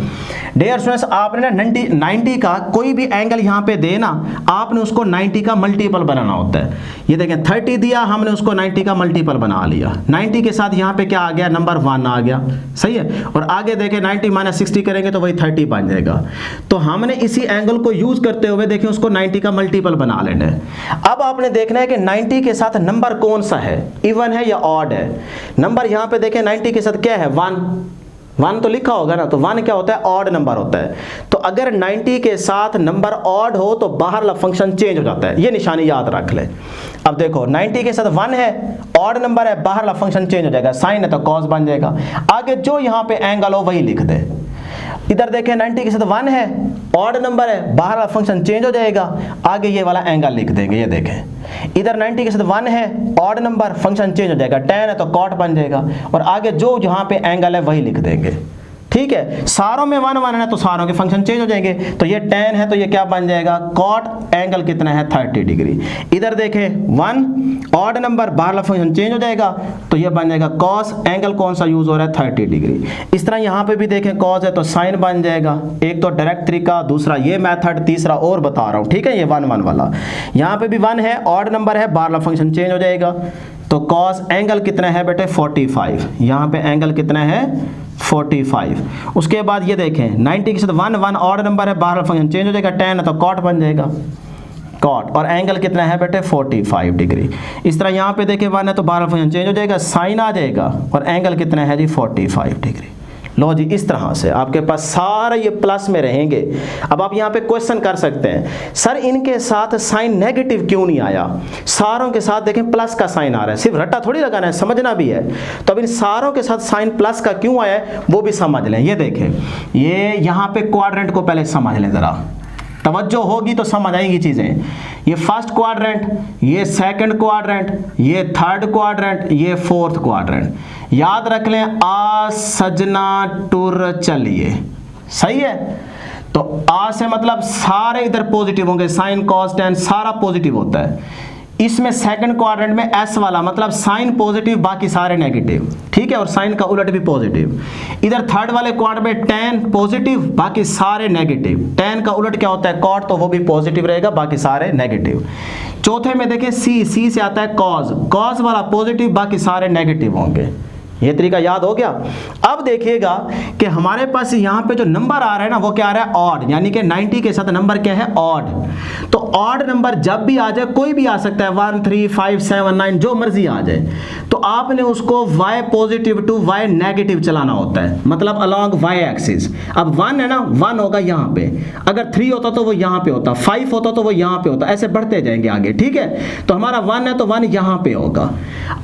डियर स्टूडेंट्स, आपने ना 90 का कोई भी एंगल यहाँ पे दे ना, आपने उसको 90 का मल्टीपल बनाना होता है। ये देखें 30 दिया, हमने उसको 90 का मल्टीपल बना लिया, 90 के साथ यहाँ पे क्या आ गया नंबर 1 आ गया। सही है, और आगे देखें 90 माइनस 60 करेंगे तो वही 30 बन जाएगा। तो हमने इसी एंगल को यूज करते हुए देखें उसको 90 का मल्टीपल बना लेना है। अब आपने देखना है कि 90 के साथ नंबर कौन सा है, इवन है या ऑड है। नंबर यहाँ पे देखें 90 के साथ क्या है 1 तो लिखा होगा ना, तो 1 क्या होता है ऑड नंबर होता है। तो अगर 90 के साथ नंबर ऑड हो तो बाहर वाला फंक्शन चेंज हो जाता है, ये निशानी याद रख ले। अब देखो 90 के साथ 1 है, ऑड नंबर है, बाहर वाला फंक्शन चेंज हो जाएगा, साइन है तो कॉस बन जाएगा, आगे जो यहाँ पे एंगल हो वही लिख दे। इधर देखें 90 के साथ 1 है, ऑड नंबर है, बाहर वाला फंक्शन चेंज हो जाएगा, आगे ये वाला एंगल लिख देंगे। ये देखें इधर 90 के साथ 1 है, ऑड नंबर, फंक्शन चेंज हो जाएगा, tan है तो cot बन जाएगा, और आगे जो जहां पे एंगल है वही लिख देंगे। ठीक है, सारों में 1 1 है तो सारों के फंक्शन चेंज हो जाएंगे। तो ये tan है तो ये क्या बन जाएगा cot, एंगल कितना है 30 डिग्री। इधर देखें 1 ऑड नंबर, बाहर वाला फंक्शन चेंज हो जाएगा तो ये बन जाएगा cos, एंगल कौन सा यूज हो रहा है 30 डिग्री। इस तरह यहाँ पे भी देखें cos है तो साइन बन जाएगा। एक तो डायरेक्ट तरीका, दूसरा ये मेथड, तीसरा और बता रहा हूँ। ठीक है, ये 1 1 वाला, यहाँ पे भी 1 है, ऑड नंबर है, बाहर वाला फंक्शन चेंज हो जाएगा तो cos एंगल कितना है बेटे 45, यहाँ पे एंगल कितना है 45। उसके बाद ये देखें 90 के साथ 1 1 ऑड नंबर है, बाहर फंक्शन चेंज हो जाएगा, tan है तो cot बन जाएगा, cot, और एंगल कितना है बेटे 45 डिग्री। इस तरह यहाँ पे देखें 1 है तो बाहर फंक्शन चेंज हो जाएगा, साइन आ जाएगा, और एंगल कितना है जी 45 डिग्री। लो जी, इस तरह से आपके पास सारे ये प्लस में रहेंगे। अब आप यहाँ पे क्वेश्चन कर सकते हैं, सर इनके साथ साइन नेगेटिव क्यों नहीं आया, सारों के साथ देखें प्लस का साइन आ रहा है, सिर्फ रट्टा थोड़ी लगाना है, समझना भी है। तो अब इन सारों के साथ साइन प्लस का क्यों आया है वो भी समझ लें। ये देखें, ये यहाँ पे क्वाड्रेंट को पहले समझ लें जरा, तवज्जो होगी तो समझ आएंगी चीजें। ये फर्स्ट क्वाड्रेंट, ये सेकंड क्वाड्रेंट, ये थर्ड क्वाड्रेंट, ये फोर्थ क्वाड्रेंट। याद रख लें, आ सजना टुर चलिए। सही है, तो आ से मतलब सारे इधर पॉजिटिव होंगे, साइन कॉस टैन सारा पॉजिटिव होता है। इसमें सेकंड क्वाड्रेंट में एस वाला मतलब साइन पॉजिटिव बाकी सारे नेगेटिव, ठीक है, और साइन का उलट भी पॉजिटिव। इधर थर्ड वाले क्वाड्रेंट में टेन पॉजिटिव बाकी सारे नेगेटिव, टेन का उलट क्या होता है कॉट, तो वो भी पॉजिटिव रहेगा बाकी सारे नेगेटिव। चौथे में देखिए सी से आता है कॉज, कॉज वाला पॉजिटिव बाकी सारे नेगेटिव होंगे। ये तरीका याद हो गया। अब देखिएगा कि हमारे पास यहाँ पे जो नंबर आ रहा है ना वो क्या आ रहा है ऑड, यानी कि 90 के साथ नंबर क्या है ऑड। तो ऑड नंबर जब भी आ जाए, कोई भी आ सकता है 1 3 5 7 9 जो मर्जी आ जाए, तो आपने उसको y positive to y negative चलाना होता है, मतलब अलॉन्ग y एक्सिस। अब 1 है ना, 1 होगा यहाँ पे, अगर 3 होता तो वो यहाँ पे होता, 5 होता तो वो यहाँ पे होता, ऐसे बढ़ते जाएंगे आगे, ठीक है। तो हमारा 1 है तो 1 यहाँ पे होगा।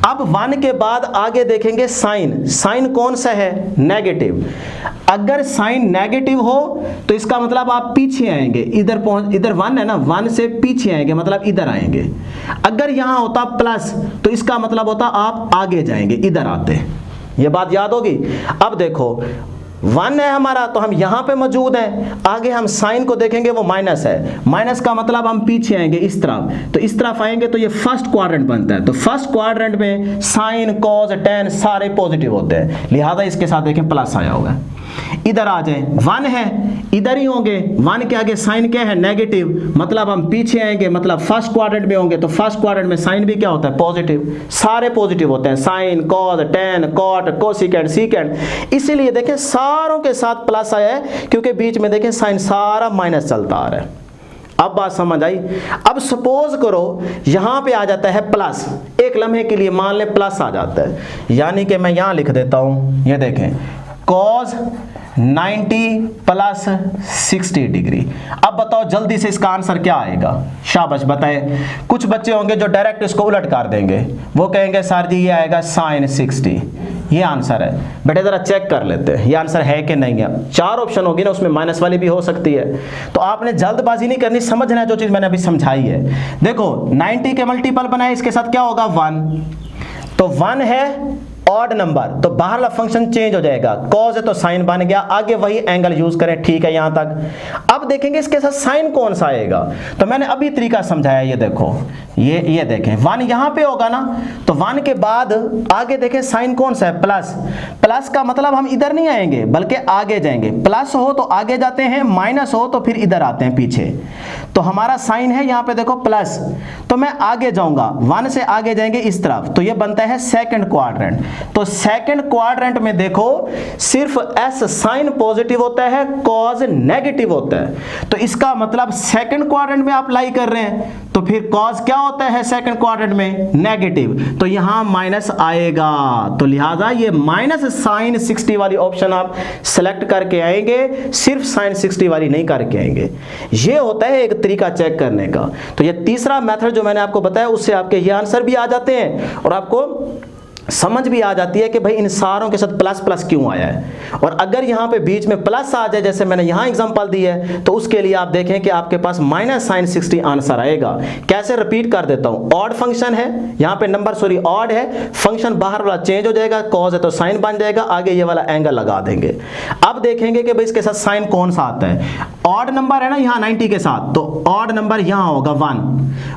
अब 1 के बाद आगे देखेंगे साइन, साइन कौन सा है नेगेटिव। अगर साइन नेगेटिव हो तो इसका मतलब आप पीछे आएंगे, इधर 1 है ना, 1 से पीछे आएंगे मतलब इधर आएंगे। अगर यहां होता प्लस तो इसका मतलब होता आप आगे जाएंगे, इधर आते। ये बात याद होगी। अब देखो 1 है हमारा तो हम यहां पे मौजूद हैं, आगे हम साइन को देखेंगे वो माइनस है, माइनस का मतलब हम पीछे आएंगे इस तरफ, तो इस तरफ आएंगे तो ये फर्स्ट क्वाड्रेंट बनता है। तो फर्स्ट क्वाड्रेंट में साइन कॉस टेन सारे पॉजिटिव होते हैं, लिहाजा इसके साथ देखें प्लस आया होगा। इधर आ जाए 1 है, इधर ही होंगे, 1 के आगे साइन क्या है नेगेटिव, मतलब हम पीछे आएंगे, मतलब फर्स्ट क्वाड्रेंट में होंगे, तो फर्स्ट क्वाड्रेंट में साइन भी क्या होता है पॉजिटिव, सारे पॉजिटिव होते हैं, sine cos tan cot cosecant secant. इसीलिए देखें सारों के साथ प्लस आया है, क्योंकि बीच में देखें साइन सारा माइनस चलता आ रहा है। अब बात समझ आई। अब सपोज करो यहां पे आ जाता है प्लस, एक लम्हे के लिए मान ले प्लस आ जाता है, यानी कि मैं यहां लिख देता हूं, ये देखें cos 90 प्लस 60 डिग्री। अब बताओ जल्दी से इसका आंसर क्या आएगा, शाबाश बताएं। कुछ बच्चे होंगे जो डायरेक्ट इसको उलट कर देंगे, वो कहेंगे सर जी ये आएगा sin 60, ये आंसर है। बेटे जरा चेक कर लेते हैं ये आंसर है कि नहीं है। 4 ऑप्शन होगी ना, उसमें माइनस वाली भी हो सकती है, तो आपने जल्दबाजी नहीं करनी, समझना है जो चीज मैंने अभी समझाई है। देखो 90 के मल्टीपल बनाए, इसके साथ क्या होगा 1, तो 1 है ऑड नंबर, तो बाहर वाला फंक्शन चेंज हो जाएगा, कॉज है तो साइन बन गया, आगे वही एंगल यूज करें, ठीक है यहां तक। अब देखेंगे इसके साथ साइन कौन सा आएगा, तो मैंने अभी तरीका समझाया, ये देखो ये देखें 1 यहां पे होगा ना, तो 1 के बाद आगे देखें साइन कौन सा है प्लस, प्लस का मतलब हम इधर नहीं आएंगे बल्कि आगे जाएंगे, प्लस हो तो आगे जाते हैं, माइनस हो तो फिर इधर आते हैं पीछे। तो हमारा साइन है यहां पे देखो प्लस, तो मैं आगे जाऊंगा, 1 से आगे जाएंगे इस तरफ, तो ये बनता है सेकंड क्वाड्रेंट। तो सेकंड क्वाड्रेंट में देखो सिर्फ एस साइन पॉजिटिव होता है, कॉज नेगेटिव होता है, तो इसका मतलब सेकंड क्वाड्रेंट में आप लाई कर रहे हैं, तो फिर कॉज क्या होता है सेकंड क्वाड्रेंट में नेगेटिव, तो यहां माइनस आएगा, तो लिहाजा ये माइनस साइन 60 वाली ऑप्शन आप सेलेक्ट करके आएंगे, सिर्फ साइन 60 वाली नहीं करके आएंगे। ये होता है एक तरीका चेक करने का। तो ये तीसरा मेथड जो मैंने आपको बताया, उससे आपके ये आंसर भी आ जाते हैं और आपको समझ भी आ जाती है कि भाई इन सारों के साथ प्लस प्लस क्यों आया है। और अगर यहाँ पे बीच में प्लस आ जाए, जैसे मैंने यहाँ एग्जांपल दी है, तो उसके लिए आप देखें कि आपके पास माइनस साइन 60 आंसर आएगा। कैसे, रिपीट कर देता हूँ, ऑड फंक्शन है, यहाँ पे नंबर ऑड है, फंक्शन बाहर वाला चेंज हो जाएगा, कॉज है तो साइन बन जाएगा, आगे ये वाला एंगल लगा देंगे। अब देखेंगे कि भाई इसके साथ साइन कौन सा आता है, ऑड नंबर है ना यहाँ 90 के साथ, तो ऑड नंबर यहाँ होगा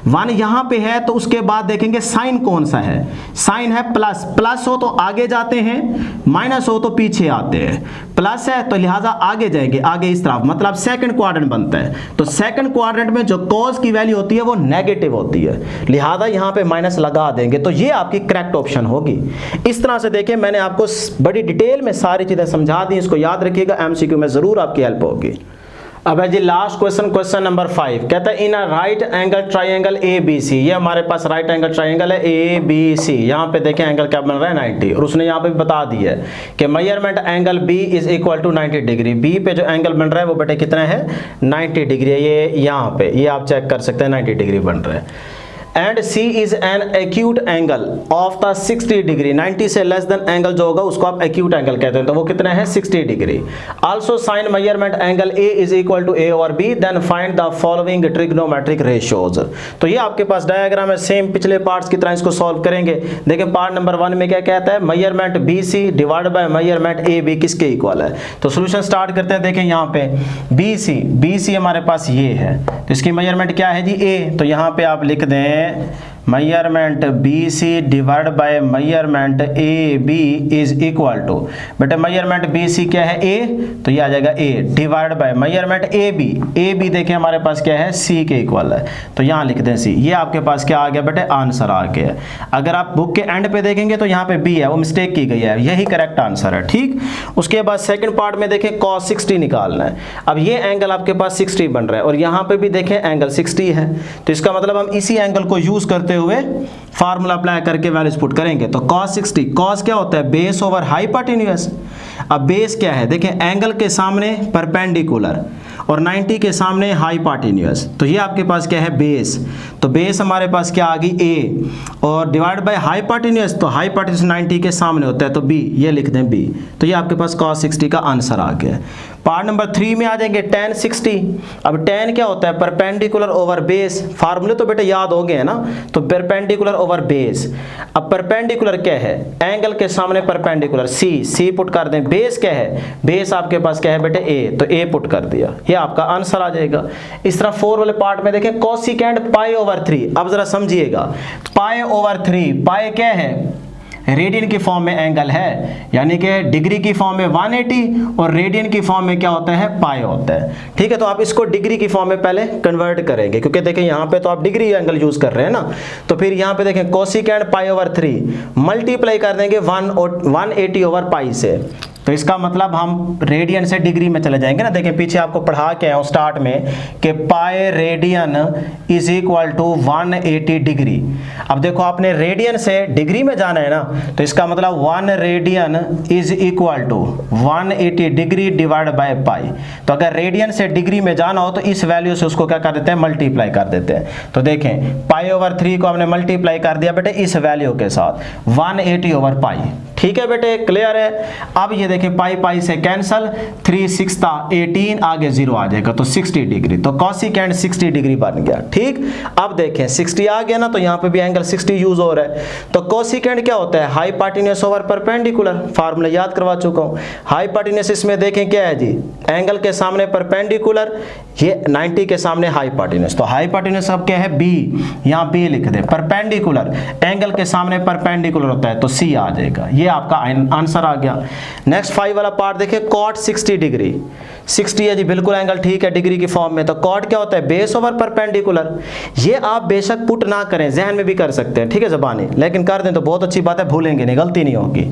1 यहाँ पे है, तो उसके बाद देखेंगे साइन कौन सा है, साइन है प्लस, प्लस हो तो आगे जाते हैं, माइनस हो तो पीछे आते हैं, प्लस है तो लिहाजा आगे जाएंगे, आगे इस तरफ, मतलब सेकंड क्वाड्रेंट बनता है। तो सेकंड क्वाड्रेंट में जो कॉज की वैल्यू होती है वो नेगेटिव होती है, लिहाजा यहाँ पे माइनस लगा देंगे, तो ये आपकी करेक्ट ऑप्शन होगी। इस तरह से देखिए मैंने आपको बड़ी डिटेल में सारी चीजें समझा दी, इसको याद रखिएगा, एमसीक्यू में जरूर आपकी हेल्प होगी। अब है जी लास्ट क्वेश्चन, क्वेश्चन नंबर 5, कहता है in a right angle triangle ABC, ये हमारे पास राइट एंगल ट्राइंगल है ABC, यहाँ पे देखें एंगल क्या बन रहा है 90, और उसने यहाँ पे भी बता दिया है कि measurement angle B is equal to 90 degree, B पे जो एंगल बन रहा है वो बेटे कितना है 90 डिग्री है, ये यहाँ पे ये आप चेक कर सकते हैं 90 डिग्री बन रहा है। And C is an acute angle of the 60 degree, 90 से लेस देन एंगल जो होगा उसको आप एक्यूट एंगल कहते हैं, तो वो कितना है 60 degree. Also sine measurement angle A is equal to A और B, then find the following trigonometric ratios. तो ये आपके पास डायग्राम है, सेम पिछले पार्ट्स की तरह इसको सॉल्व करेंगे। देखिए पार्ट नंबर 1 में क्या कहता है, measurement BC divide by measurement AB किसके इक्वल है। तो सोल्यूशन स्टार्ट करते हैं। देखें यहाँ पे BC हमारे पास ये है, तो इसकी मेजरमेंट क्या है जी A, तो यहाँ पे आप लिख दें measurement B C divide by measurement A B is equal to, बेटे मेजरमेंट बी सी क्या है ए, तो ये आ जाएगा A divide by measurement A B देखिए हमारे पास क्या है सी के इक्वल है, तो यहाँ लिख दें सी। ये आपके पास क्या आ गया बेटे आंसर आ गया। अगर आप बुक के एंड पे देखेंगे तो यहाँ पे बी है, वो मिस्टेक की गई है, यही करेक्ट आंसर है। ठीक, उसके बाद सेकंड पार्ट में देखें cos 60 निकालना है। अब ये एंगल आपके पास 60 बन रहा है और यहाँ पे भी देखें एंगल 60 है, तो इसका मतलब हम इसी एंगल को यूज करते हुए फार्मूला अप्लाई करके वैल्यूज पुट करेंगे। तो cos 60, cos क्या होता है बेस ओवर हाइपोटेन्यूज। अब बेस क्या है, देखें एंगल के सामने परपेंडिकुलर और 90 के सामने हाइपोटेन्यूज, तो ये आपके पास क्या है बेस, तो बेस हमारे पास क्या आ गई ए और डिवाइड बाय हाइपोटेन्यूज, तो हाइपोटेन्यूज 90 के सामने होता है तो बी, ये लिख दें बी, तो ये आपके पास cos 60 का आंसर आ गया। पार्ट नंबर 3 में आ जाएंगे tan 60। अब tan क्या होता है परपेंडिकुलर ओवर बेस, फार्मूले तो बेटे याद हो गए हैं ना, तो परपेंडिकुलर ओवर बेस। अब परपेंडिकुलर क्या है एंगल के सामने परपेंडिकुलर सी पुट कर दें, बेस क्या है बेस आपके पास क्या है बेटे ए, तो ए पुट कर दिया, ये आपका आंसर आ जाएगा। इस तरह 4 वाले पार्ट में देखें कोसिकेंड पाई ओवर 3। अब जरा समझिएगा पाई ओवर 3, पाई क्या है रेडियन की फॉर्म में एंगल है, यानी कि डिग्री की फॉर्म में 180 और रेडियन की फॉर्म में क्या होता है पाई होता है। ठीक है, तो आप इसको डिग्री की फॉर्म में पहले कन्वर्ट करेंगे, क्योंकि देखें यहाँ पे तो आप डिग्री एंगल यूज कर रहे हैं ना, तो फिर यहाँ पे देखें कोसिकेंड पाई ओवर 3 मल्टीप्लाई कर देंगे 180 ओवर पाई से, तो इसका मतलब हम रेडियन से डिग्री में चले जाएंगे ना। देखें पीछे आपको पढ़ा के आया स्टार्ट में कि pi radian is equal to 180 degree. अब देखो आपने रेडियन से डिग्री में जाना है ना, तो इसका मतलब 1 radian is equal to 180 degree divide by pi. तो अगर रेडियन से डिग्री में जाना हो तो इस वैल्यू से उसको क्या कर देते हैं मल्टीप्लाई कर देते हैं। तो देखें पाई ओवर 3 को हमने मल्टीप्लाई कर दिया बेटे इस वैल्यू के साथ 180 ओवर पाई। ठीक है बेटे, क्लियर है। अब ये देखें पाई पाई से कैंसल, 3 6 18 आगे 0 आ जाएगा, तो 60 डिग्री, तो कोसिकेंड 60 डिग्री बन गया। ठीक, अब देखें 60 आ गया ना, तो यहाँ पे भी एंगल 60 यूज हो रहा है। तो कोसिकेंड क्या होता है हाइपोटेन्यूज ओवर परपेंडिकुलर, फार्मूला याद करवा चुका हूँ। हाइपोटेन्यूज इसमें देखें क्या है जी एंगल के सामने परपेंडिकुलर, ये 90 के सामने हाइपोटेन्यूज, तो हाइपोटेन्यूज अब क्या है बी, यहाँ बी लिख दे, परपेंडिकुलर एंगल के सामने परपेंडिकुलर होता है तो सी आ जाएगा, ये आपका आंसर आ गया। नेक्स्ट 5 वाला पार्ट देखें कॉट 60 डिग्री, 60 है जी बिल्कुल एंगल ठीक है डिग्री की फॉर्म में, तो कॉट क्या होता है बेस ओवर परपेंडिकुलर। ये आप बेशक पुट ना करें, जहन में भी कर सकते हैं, ठीक है ज़बानी, लेकिन कर दें तो बहुत अच्छी बात है, भूलेंगे नहीं, गलती नहीं होगी।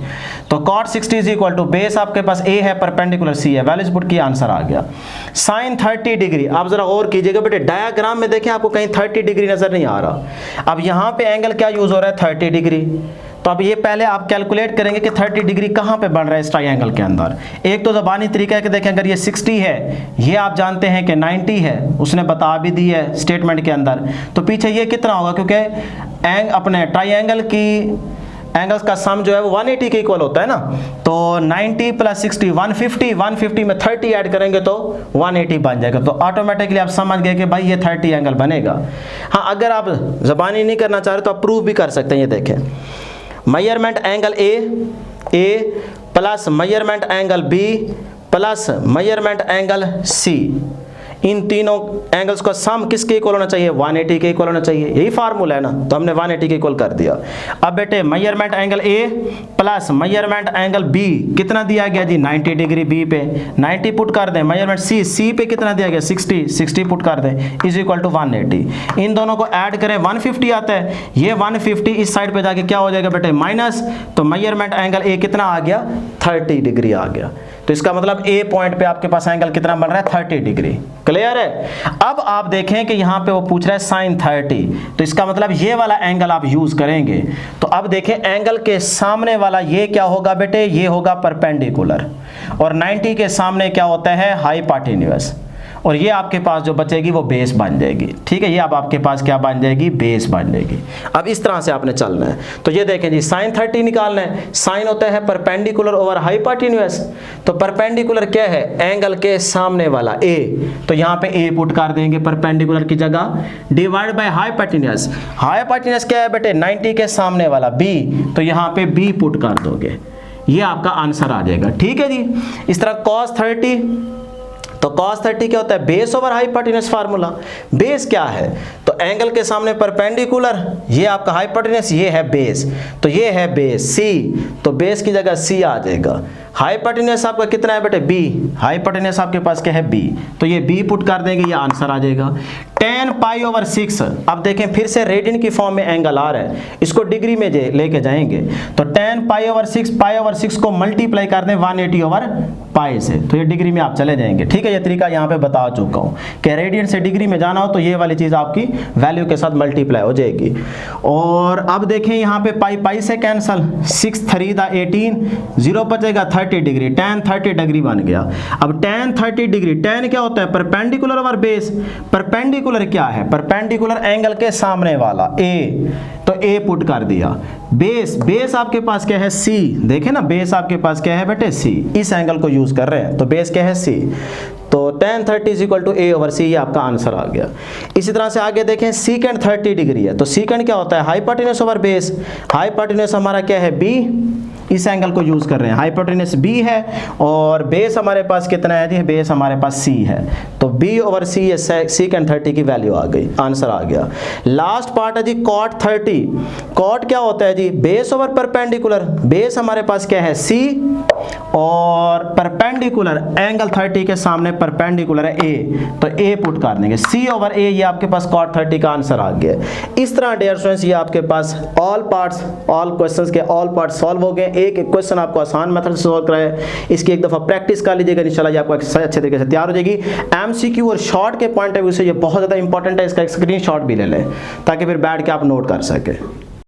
तो cot 60 is equal to base आपके पास ए है परपेंडिकुलर सी है, वैल्यूज पुट की आंसर आ गया। साइन 30 डिग्री, आप जरा और कीजिएगा बेटे डायग्राम में देखें आपको कहीं 30 डिग्री नजर नहीं आ रहा। अब यहाँ पे एंगल क्या यूज हो रहा है 30 डिग्री, तो अब ये पहले आप कैलकुलेट करेंगे कि 30 डिग्री कहाँ पे बन रहा है इस ट्रायंगल के अंदर। एक तो ज़बानी तरीका है कि देखें अगर ये 60 है, ये आप जानते हैं कि 90 है, उसने बता भी दी है स्टेटमेंट के अंदर, तो पीछे ये कितना होगा, क्योंकि अपने ट्रायंगल की एंगल्स का सम जो है वो 180 के इक्वल होता है ना, तो 90 प्लस 60 150 में 30 ऐड करेंगे तो 180 बन जाएगा, तो ऑटोमेटिकली आप समझ गए कि भाई ये 30 एंगल बनेगा। हाँ, अगर आप ज़बानी नहीं करना चाह रहे तो आप प्रूव भी कर सकते हैं। ये देखें measurement angle A plus measurement angle B plus measurement angle C, इन तीनों एंगल्स का सम किसके इक्वल होना चाहिए 180 के इक्वल होना चाहिए, यही फार्मूला है ना, तो हमने 180 के इक्वल कर दिया। अब बेटे measurement angle A plus measurement angle B कितना दिया गया जी 90 डिग्री, बी पे 90 पुट कर दें, मेजरमेंट सी पे कितना दिया गया 60 पुट कर दें इज इक्वल टू 180। इन दोनों को ऐड करें 150 आता है, ये 150 इस साइड पे जाके क्या हो जाएगा बेटे माइनस, तो मेजरमेंट एंगल ए कितना आ गया 30 डिग्री आ गया, तो इसका मतलब ए पॉइंट पे आपके पास एंगल कितना बन रहा है 30 डिग्री। क्लियर है। अब आप देखें कि यहाँ पे वो पूछ रहा है साइन 30, तो इसका मतलब ये वाला एंगल आप यूज करेंगे। तो अब देखें एंगल के सामने वाला ये क्या होगा बेटे, ये होगा परपेंडिकुलर, और 90 के सामने क्या होता है हाइपोटेन्यूज, और ये आपके पास जो बचेगी वो बेस बन जाएगी। ठीक है, ये अब आपके पास क्या बन जाएगी बेस बन जाएगी। अब इस तरह से आपने चलना है। तो ये देखें जी साइन 30 निकालना है, साइन होता है परपेंडिकुलर ओवर हाइपोटेन्यूज, तो परपेंडिकुलर क्या है एंगल के सामने वाला ए, तो यहाँ पे ए पुट कर देंगे परपेंडिकुलर की जगह, डिवाइड बाय हाइपोटेन्यूज, हाइपोटेन्यूज क्या है बेटे 90 के सामने वाला बी, तो यहाँ पे बी पुट कर दोगे, ये आपका आंसर आ जाएगा। ठीक है जी। इस तरह cos 30, तो cos 30 क्या होता है base over hypotenuse, formula base क्या है तो तो एंगल के सामने परपेंडिकुलर, ये आपका हाइपोटेन्यूज, ये है बेस, तो ये है बेस सी, तो बेस की जगह सी आ जाएगा। हाइपोटेन्यूज आपका कितना है बेटे बी, हाइपोटेन्यूज आपके पास क्या है बी, तो ये बी पुट कर देंगे, ये आंसर आ जाएगा। tan π/6, अब देखें फिर से रेडियन की फॉर्म में एंगल आ रहा है, इसको डिग्री में लेके जाएंगे, तो tan π/6 को मल्टीप्लाई कर दें 180/π से, तो ये डिग्री में आप चले जाएंगे। ठीक है, ये तरीका यहाँ पे बता चुका हूँ कि रेडियन से डिग्री में जाना हो तो ये वाली चीज़ आपकी वैल्यू के साथ मल्टीप्लाई हो जाएगी। और अब देखें यहाँ पे पाई से कैंसल, 6 3 18, 0 बचेगा 30 डिग्री, tan 30 डिग्री बन गया। अब tan 30 डिग्री, tan क्या होता है परपेंडिकुलर ओवर बेस, परपेंडिकुलर क्या है, परपेंडिकुलर एंगल के सामने वाला ए, तो ए पुट कर दिया। बेस आपके पास क्या है सी, देखें ना बेस आपके पास क्या है बेटे सी, इस एंगल को यूज कर रहे हैं, तो बेस क्या है सी, तो tan 30 = a/c, ये आपका आंसर आ गया। इसी तरह से आगे देखें secant 30 डिग्री है, तो secant क्या होता है हाइपोटेन्यूज ओवर बेस, हाइपोटेन्यूज हमारा क्या है b, इस एंगल को यूज कर रहे हैं, हाइपोटेन्यूज b है और बेस हमारे पास कितना है जी, बेस हमारे पास c है, तो b/c ये secant 30 की वैल्यू आ गई, आंसर आ गया। लास्ट पार्ट है जी cot 30, cot क्या होता है जी बेस ओवर परपेंडिकुलर, बेस हमारे पास क्या है c और परपेंडिकुलर एंगल 30 के सामने परपेंडिकुलर है a, तो a पुट कर देंगे, c/a, ये आपके पास cot 30 का आंसर आ गया। इस तरह डियर स्टूडेंट्स ये आपके पास ऑल क्वेश्चंस के ऑल पार्ट्स सॉल्व हो गए। एक क्वेश्चन आपको आसान मेथड से सॉल्व कराया, इसकी एक दफ़ा प्रैक्टिस कर लीजिएगा, इंशाल्लाह ये आपको एक्सरसाइज अच्छे तरीके से तैयार हो जाएगी। एमसीक्यू और शॉर्ट के पॉइंट ऑफ व्यू से ये बहुत ज़्यादा इंपॉर्टेंट है, इसका एक स्क्रीनशॉट भी ले लें ताकि फिर बैठ के आप नोट कर सकें।